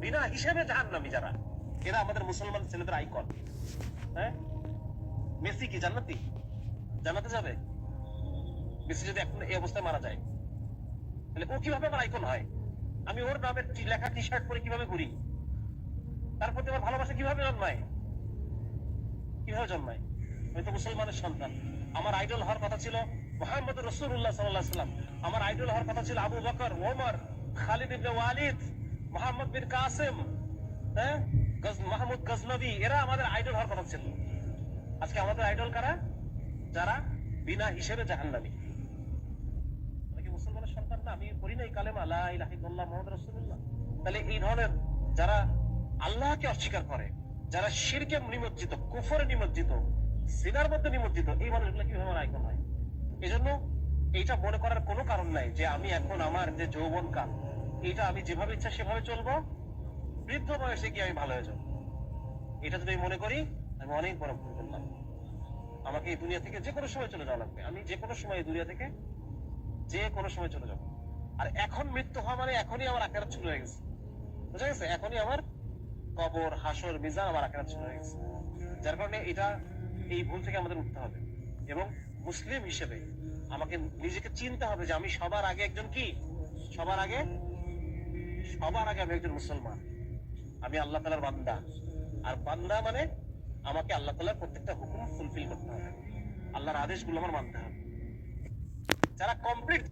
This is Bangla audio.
বিনা হিসেবে জাহান্নামী যারা, এরা আমাদের মুসলমান ছেলেদের আইকন। হ্যাঁ, মেসি কি জান্নাতি? জান্নাতে যাবে? মেসি যদি এখন এই অবস্থায় মারা যায়, তাহলে ও কিভাবে আমার আইকন হয়? আমি ওর নামে লেখা টি শার্ট পরে কিভাবে ঘুরি? তার প্রতি আমার ভালোবাসা কিভাবে জন্মায়? কিভাবে জন্মায়? আমি তো মুসলমানের সন্তান। আমার আইডল হওয়ার কথা ছিল মুহাম্মদ রাসূলুল্লাহ সাল্লাল্লাহু আলাইহি ওয়াসাল্লাম। আমার আইডল হওয়ার কথা ছিল আবু বকর, ওমর, খালিদ ইবনে ওয়ালিদ, মুহাম্মদ বিন কাসিম, হ্যাঁ, মাহমুদ গজনবী, এরা আমাদের আইডল হওয়ার কথা ছিল। আজকে আমাদের আইডল কারা? যারা বিনা হিসেবে জাহান্নামী। আমি কি মুসলমানের সন্তান না? আমি পড়ি না এই কালেমা লা ইলাহা ইল্লাল্লাহ মুহাম্মাদুর রাসূলুল্লাহ? তাহলে এই ধরনের যারা আল্লাহকে অস্বীকার করে, যারা শিরকে নিমজ্জিত, কুফরে নিমজ্জিত, সিনার মধ্যে নিমজ্জিত, এই মানুষগুলো কিভাবে আমার আইকন হয়? এই জন্য এইটা মনে করার কোনো কারণ নাই যে আমি এখন আমার যে যৌবন কাল, এইটা আমি যেভাবে ইচ্ছা সেভাবে চলবো, বৃদ্ধ বয়সে গিয়ে আমি ভালো হয়ে যাবো। এটা যদি আমি মনে করি, আমি অনেক বড় ভুল করলাম। আমাকে এই দুনিয়া থেকে যে কোনো সময় চলে যাওয়া লাগবে। আমি যে কোনো সময় এই দুনিয়া থেকে যে কোনো সময় চলে যাবো। আর এখন মৃত্যু হওয়া মানে এখনই আমার আখিরাত শুরু হয়ে গেছে। বুঝা গেছে? এখনই আমার কবর, হাসর, মিজান আমার আখিরাত শুরু হয়ে গেছে। যার কারণে এটা, এই ভুল থেকে আমাদের উঠতে হবে এবং মুসলিম হিসেবে আমাকে নিজেকে চিনতে হবে যে আমি সবার আগে একজন কি, সবার আগে আমি একজন মুসলমান। আমি আল্লাহ তাআলার বান্দা। আর বান্দা মানে আমাকে আল্লাহ তাআলার প্রত্যেকটা হুকুম ফুলফিল করতে হবে, আল্লাহর আদেশগুলো আমার মানতে হবে। যারা কমপ্লিট